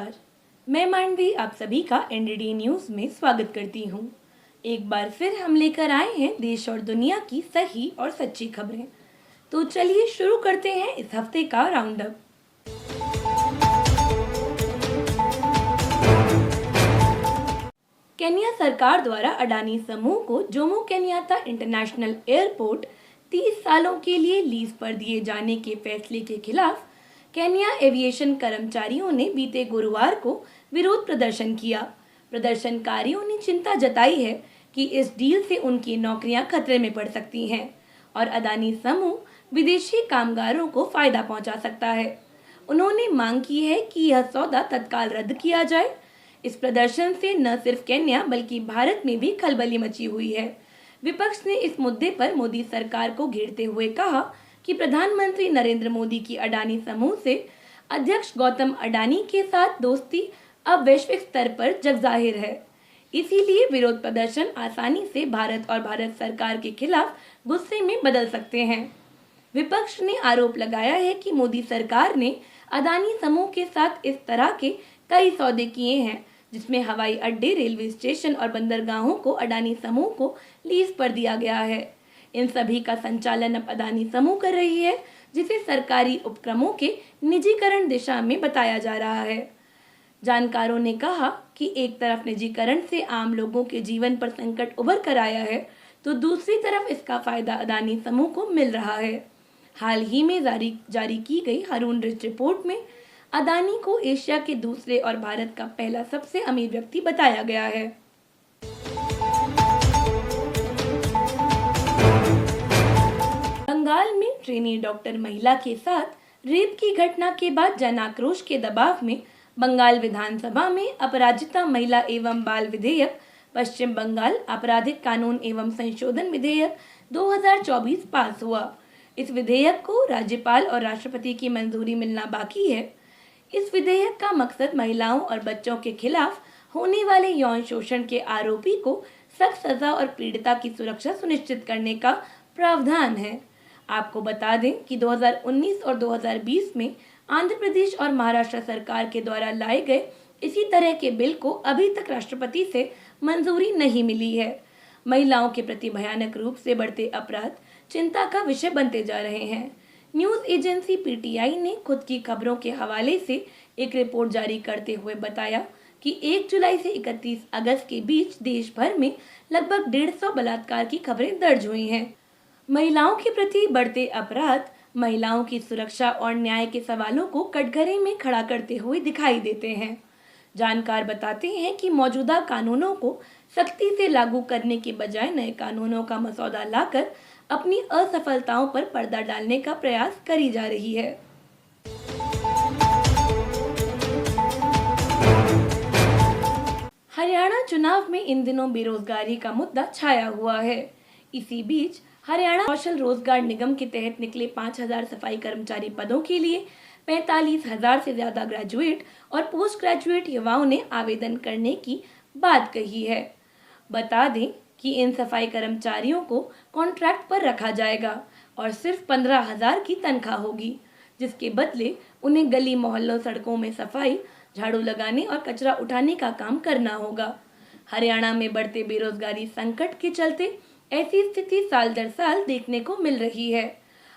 नमस्कार। मैं मानवी आप सभी का एनडीटी न्यूज में स्वागत करती हूँ। एक बार फिर हम लेकर आए हैं देश और दुनिया की सही और सच्ची खबरें। तो चलिए शुरू करते हैं इस हफ्ते का राउंड अप। केन्या सरकार द्वारा अडानी समूह को जोमो केन्यात्ता इंटरनेशनल एयरपोर्ट 30 सालों के लिए लीज पर दिए जाने के फैसले के खिलाफ केन्या एविएशन कर्मचारियों ने बीते गुरुवार को विरोध प्रदर्शन किया। प्रदर्शनकारियों ने चिंता जताई है कि इस डील से उनकी नौकरियां खतरे में पड़ सकती हैं और अडानी समूह विदेशी कामगारों को फायदा पहुंचा सकता है। उन्होंने मांग की है कि यह सौदा तत्काल रद्द किया जाए। इस प्रदर्शन से न सिर्फ केन्या बल्कि भारत में भी खलबली मची हुई है। विपक्ष ने इस मुद्दे पर मोदी सरकार को घेरते हुए कहा कि प्रधानमंत्री नरेंद्र मोदी की अडानी समूह से अध्यक्ष गौतम अडानी के साथ दोस्ती अब वैश्विक स्तर पर जगजाहिर है। इसीलिए विरोध प्रदर्शन आसानी से भारत और भारत सरकार के खिलाफ गुस्से में बदल सकते हैं। विपक्ष ने आरोप लगाया है कि मोदी सरकार ने अडानी समूह के साथ इस तरह के कई सौदे किए हैं जिसमें हवाई अड्डे, रेलवे स्टेशन और बंदरगाहों को अडानी समूह को लीज पर दिया गया है। इन सभी का संचालन अब अडानी समूह कर रही है, जिसे सरकारी उपक्रमों के निजीकरण दिशा में बताया जा रहा है। जानकारों ने कहा कि एक तरफ निजीकरण से आम लोगों के जीवन पर संकट उभर कर आया है, तो दूसरी तरफ इसका फायदा अडानी समूह को मिल रहा है। हाल ही में जारी की गई हारून रिच रिपोर्ट में अडानी को एशिया के दूसरे और भारत का पहला सबसे अमीर व्यक्ति बताया गया है। बंगाल में ट्रेनी डॉक्टर महिला के साथ रेप की घटना के बाद जन आक्रोश के दबाव में बंगाल विधानसभा में अपराजिता महिला एवं बाल विधेयक, पश्चिम बंगाल आपराधिक कानून एवं संशोधन विधेयक 2024 पास हुआ। इस विधेयक को राज्यपाल और राष्ट्रपति की मंजूरी मिलना बाकी है। इस विधेयक का मकसद महिलाओं और बच्चों के खिलाफ होने वाले यौन शोषण के आरोपी को सख्त सजा और पीड़िता की सुरक्षा सुनिश्चित करने का प्रावधान है। आपको बता दें कि 2019 और 2020 में आंध्र प्रदेश और महाराष्ट्र सरकार के द्वारा लाए गए इसी तरह के बिल को अभी तक राष्ट्रपति से मंजूरी नहीं मिली है। महिलाओं के प्रति भयानक रूप से बढ़ते अपराध चिंता का विषय बनते जा रहे हैं। न्यूज एजेंसी पीटीआई ने खुद की खबरों के हवाले से एक रिपोर्ट जारी करते हुए बताया कि 1 जुलाई से 31 अगस्त के बीच देश भर में लगभग 150 बलात्कार की खबरें दर्ज हुई हैं। महिलाओं के प्रति बढ़ते अपराध महिलाओं की सुरक्षा और न्याय के सवालों को कटघरे में खड़ा करते हुए दिखाई देते हैं। जानकार बताते हैं कि मौजूदा कानूनों को सख्ती से लागू करने के बजाय नए कानूनों का मसौदा लाकर अपनी असफलताओं पर पर्दा डालने का प्रयास करी जा रही है। हरियाणा चुनाव में इन दिनों बेरोजगारी का मुद्दा छाया हुआ है। इसी बीच हरियाणा कौशल रोजगार निगम के तहत निकले 5000 सफाई कर्मचारी पदों के लिए 45,000 से ज्यादा ग्रेजुएट और पोस्ट ग्रेजुएट युवाओं ने आवेदन करने की बात कही है। बता दें कि इन सफाई कर्मचारियों को कॉन्ट्रैक्ट पर रखा जाएगा और सिर्फ 15,000 की तनख्वाह होगी, जिसके बदले उन्हें गली मोहल्लों, सड़कों में सफाई, झाड़ू लगाने और कचरा उठाने का काम करना होगा। हरियाणा में बढ़ते बेरोजगारी संकट के चलते ऐसी स्थिति साल दर साल देखने को मिल रही है।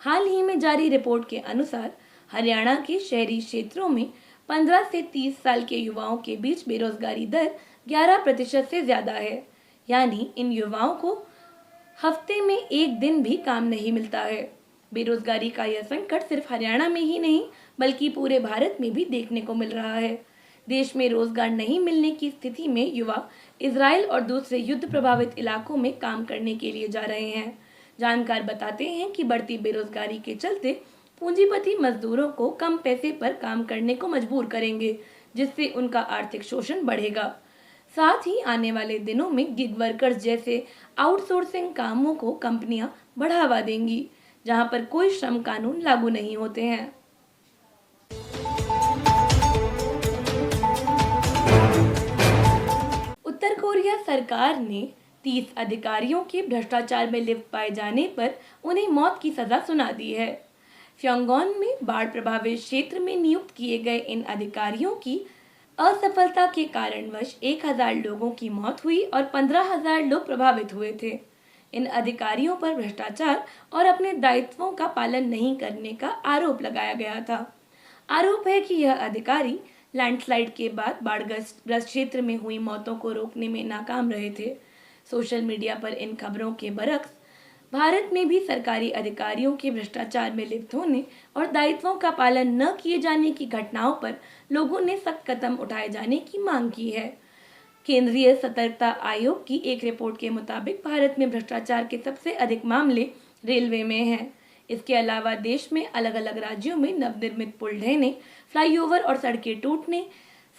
हाल ही में जारी रिपोर्ट के अनुसार हरियाणा के शहरी क्षेत्रों में 15 से 30 साल के युवाओं के बीच बेरोजगारी दर 11% से ज्यादा है। यानी इन युवाओं को हफ्ते में एक दिन भी काम नहीं मिलता है। बेरोजगारी का यह संकट सिर्फ हरियाणा में ही नहीं बल्कि पूरे भारत में भी देखने को मिल रहा है। देश में रोजगार नहीं मिलने की स्थिति में युवा इजराइल और दूसरे युद्ध प्रभावित इलाकों में काम करने के लिए जा रहे हैं। जानकार बताते हैं कि बढ़ती बेरोजगारी के चलते पूंजीपति मजदूरों को कम पैसे पर काम करने को मजबूर करेंगे, जिससे उनका आर्थिक शोषण बढ़ेगा। साथ ही आने वाले दिनों में गिग वर्कर्स जैसे आउटसोर्सिंग कामों को कंपनियां बढ़ावा देंगी, जहां पर कोई श्रम कानून लागू नहीं होते हैं। उत्तर कोरिया सरकार ने 30 अधिकारियों के भ्रष्टाचार में लिप्त पाए जाने पर उन्हें मौत की सजा सुना दी है। फ्योंगॉन में बाढ़ प्रभावित क्षेत्र में नियुक्त किए गए इन अधिकारियों की असफलता के कारणवश 1000 लोगों की मौत हुई और 15,000 लोग प्रभावित हुए थे। इन अधिकारियों पर भ्रष्टाचार और अपने दायित्वों का पालन नहीं करने का आरोप लगाया गया था। आरोप है कि यह अधिकारी लैंडस्लाइड के बाद बाढ़ग्रस्त क्षेत्र में हुई मौतों को रोकने में नाकाम रहे थे। सोशल मीडिया पर इन खबरों के बरक्स भारत में भी सरकारी अधिकारियों के भ्रष्टाचार में लिप्त होने और दायित्वों का पालन न किए जाने की घटनाओं पर लोगों ने सख्त कदम उठाए जाने की मांग की है। केंद्रीय सतर्कता आयोग की एक रिपोर्ट के मुताबिक भारत में भ्रष्टाचार के सबसे अधिक मामले रेलवे में हैं। इसके अलावा देश में अलग अलग राज्यों में नवनिर्मित पुल ढहने, फ्लाईओवर और सड़कें टूटने,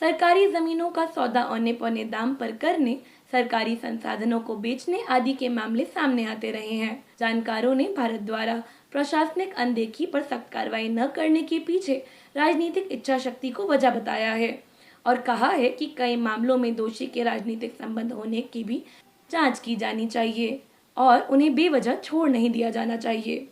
सरकारी जमीनों का सौदा औने पौने दाम पर करने, सरकारी संसाधनों को बेचने आदि के मामले सामने आते रहे हैं। जानकारों ने भारत द्वारा प्रशासनिक अनदेखी पर सख्त कार्रवाई न करने के पीछे राजनीतिक इच्छा शक्ति को वजह बताया है और कहा है कि कई मामलों में दोषी के राजनीतिक संबंध होने की भी जांच की जानी चाहिए और उन्हें बेवजह छोड़ नहीं दिया जाना चाहिए।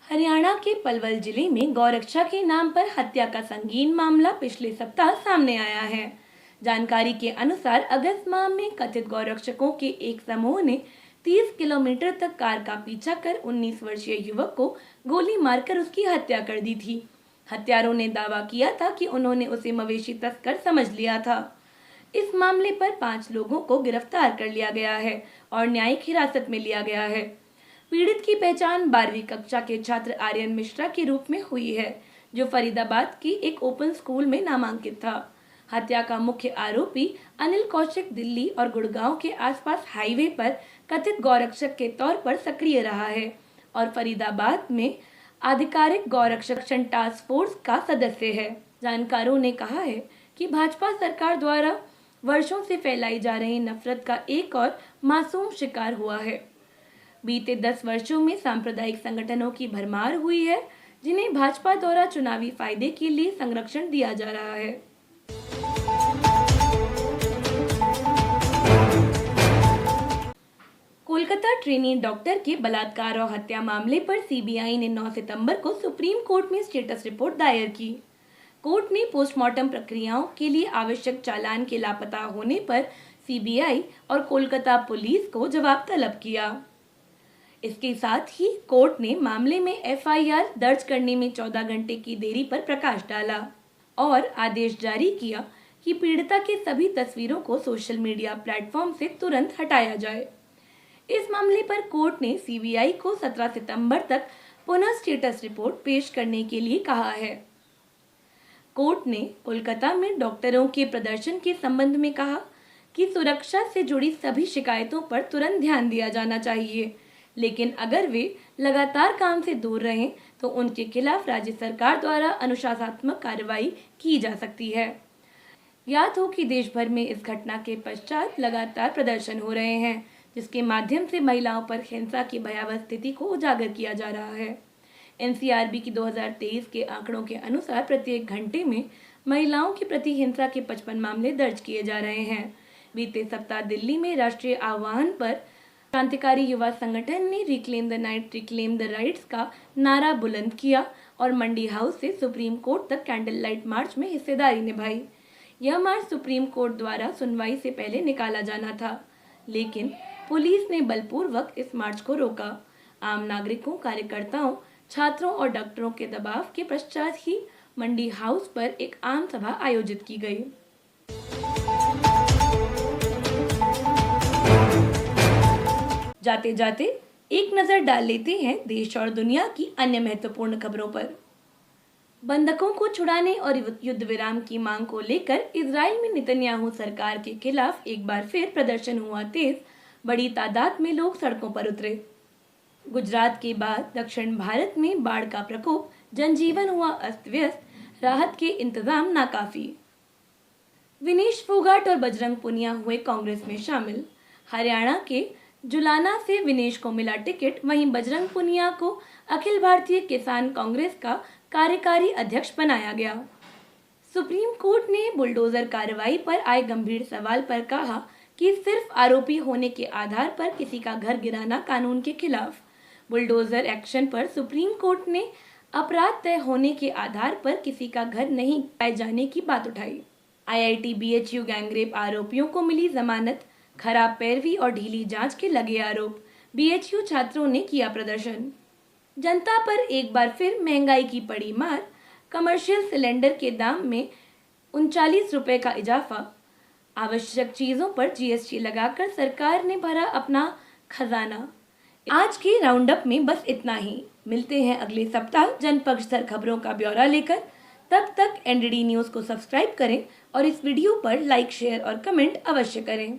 हरियाणा के पलवल जिले में गौरक्षा के नाम पर हत्या का संगीन मामला पिछले सप्ताह सामने आया है। जानकारी के अनुसार अगस्त माह में कथित गौरक्षकों के एक समूह ने 30 किलोमीटर तक कार का पीछा कर 19 वर्षीय युवक को गोली मारकर उसकी हत्या कर दी थी। हत्यारों ने दावा किया था कि उन्होंने उसे मवेशी तस्कर समझ लिया था। इस मामले पर 5 लोगों को गिरफ्तार कर लिया गया है और न्यायिक हिरासत में लिया गया है। पीड़ित की पहचान 12वीं कक्षा के छात्र आर्यन मिश्रा के रूप में हुई है, जो फरीदाबाद की एक ओपन स्कूल में नामांकित था। हत्या का मुख्य आरोपी अनिल कौशिक दिल्ली और गुड़गांव के आसपास हाईवे पर कथित गौरक्षक के तौर पर सक्रिय रहा है और फरीदाबाद में आधिकारिक गौरक्षक टास्क फोर्स का सदस्य है। जानकारों ने कहा है कि भाजपा सरकार द्वारा वर्षों से फैलाई जा रही नफरत का एक और मासूम शिकार हुआ है। बीते 10 वर्षों में सांप्रदायिक संगठनों की भरमार हुई है, जिन्हें भाजपा द्वारा चुनावी फायदे के लिए संरक्षण दिया जा रहा है। कोलकाता ट्रेनी डॉक्टर के बलात्कार और हत्या मामले पर सीबीआई ने 9 सितंबर को सुप्रीम कोर्ट में स्टेटस रिपोर्ट दायर की। कोर्ट ने पोस्टमार्टम प्रक्रियाओं के लिए आवश्यक चालान के लापता होने पर सीबीआई और कोलकाता पुलिस को जवाब तलब किया। इसके साथ ही कोर्ट ने मामले में एफआईआर दर्ज करने में 14 घंटे की देरी पर प्रकाश डाला और आदेश जारी किया कि पीड़िता के सभी तस्वीरों को सोशल मीडिया प्लेटफॉर्म से तुरंत हटाया जाए। इस मामले पर कोर्ट ने सीबीआई को 17 सितंबर तक पुनः स्टेटस रिपोर्ट पेश करने के लिए कहा है। कोर्ट ने कोलकाता में डॉक्टरों के प्रदर्शन के संबंध में कहा कि सुरक्षा से जुड़ी सभी शिकायतों पर तुरंत ध्यान दिया जाना चाहिए, लेकिन अगर वे लगातार काम से दूर रहें तो उनके खिलाफ राज्य सरकार द्वारा अनुशासनात्मक कार्रवाई की जा सकती है। याद हो कि देश भर में इस घटना के पश्चात लगातार प्रदर्शन हो रहे हैं, जिसके माध्यम से महिलाओं पर हिंसा की भयावह स्थिति को उजागर किया जा रहा है। एनसीआरबी की 2023 के आंकड़ों के अनुसार प्रत्येक घंटे में महिलाओं के प्रति हिंसा के 55 मामले दर्ज किए जा रहे हैं। बीते सप्ताह दिल्ली में राष्ट्रीय आह्वान पर क्रांतिकारी युवा संगठन ने reclaim the night reclaim the rights का नारा बुलंद किया और मंडी हाउस से सुप्रीम कोर्ट तक कैंडल लाइट मार्च में हिस्सेदारी निभाई। यह मार्च सुप्रीम कोर्ट द्वारा सुनवाई से पहले निकाला जाना था, लेकिन पुलिस ने बलपूर्वक इस मार्च को रोका। आम नागरिकों, कार्यकर्ताओं, छात्रों और डॉक्टरों के दबाव के पश्चात ही मंडी हाउस पर एक आम सभा आयोजित की गई। जाते जाते एक नजर डाल लेते हैं देश और दुनिया की अन्य महत्वपूर्ण खबरों पर। बंधकों को छुड़ाने और युद्ध विराम की मांग को लेकर इजराइल में नेतन्याहू सरकार के खिलाफ एक बार फिर प्रदर्शन हुआ तेज। बड़ी तादाद में लोग सड़कों पर उतरे। गुजरात के बाद दक्षिण भारत में बाढ़ का प्रकोप, जनजीवन हुआ अस्त व्यस्त, राहत के इंतजाम नाकाफी। विनेश फोगाट और बजरंग पुनिया हुए कांग्रेस में शामिल। हरियाणा के जुलाना से विनेश को मिला टिकट, वहीं बजरंग पुनिया को अखिल भारतीय किसान कांग्रेस का कार्यकारी अध्यक्ष बनाया गया। सुप्रीम कोर्ट ने बुलडोजर कार्रवाई पर आए गंभीर सवाल पर कहा कि सिर्फ आरोपी होने के आधार पर किसी का घर गिराना कानून के खिलाफ। बुलडोजर एक्शन पर सुप्रीम कोर्ट ने अपराध तय होने के आधार पर किसी का घर नहीं पाए जाने की बात उठाई। आईआईटी बीएचयू गैंगरेप आरोपियों को मिली जमानत, खराब पैरवी और ढीली जांच के लगे आरोप, बीएचयू छात्रों ने किया प्रदर्शन। जनता पर एक बार फिर महंगाई की पड़ी मार, कमर्शियल सिलेंडर के दाम में 39 रुपए का इजाफा, आवश्यक चीजों पर जीएसटी लगाकर सरकार ने भरा अपना खजाना। आज के राउंड अप में बस इतना ही। मिलते हैं अगले सप्ताह जनपक्ष स्तर खबरों का ब्यौरा लेकर। तब तक एनडीडी न्यूज को सब्सक्राइब करें और इस वीडियो पर लाइक, शेयर और कमेंट अवश्य करें।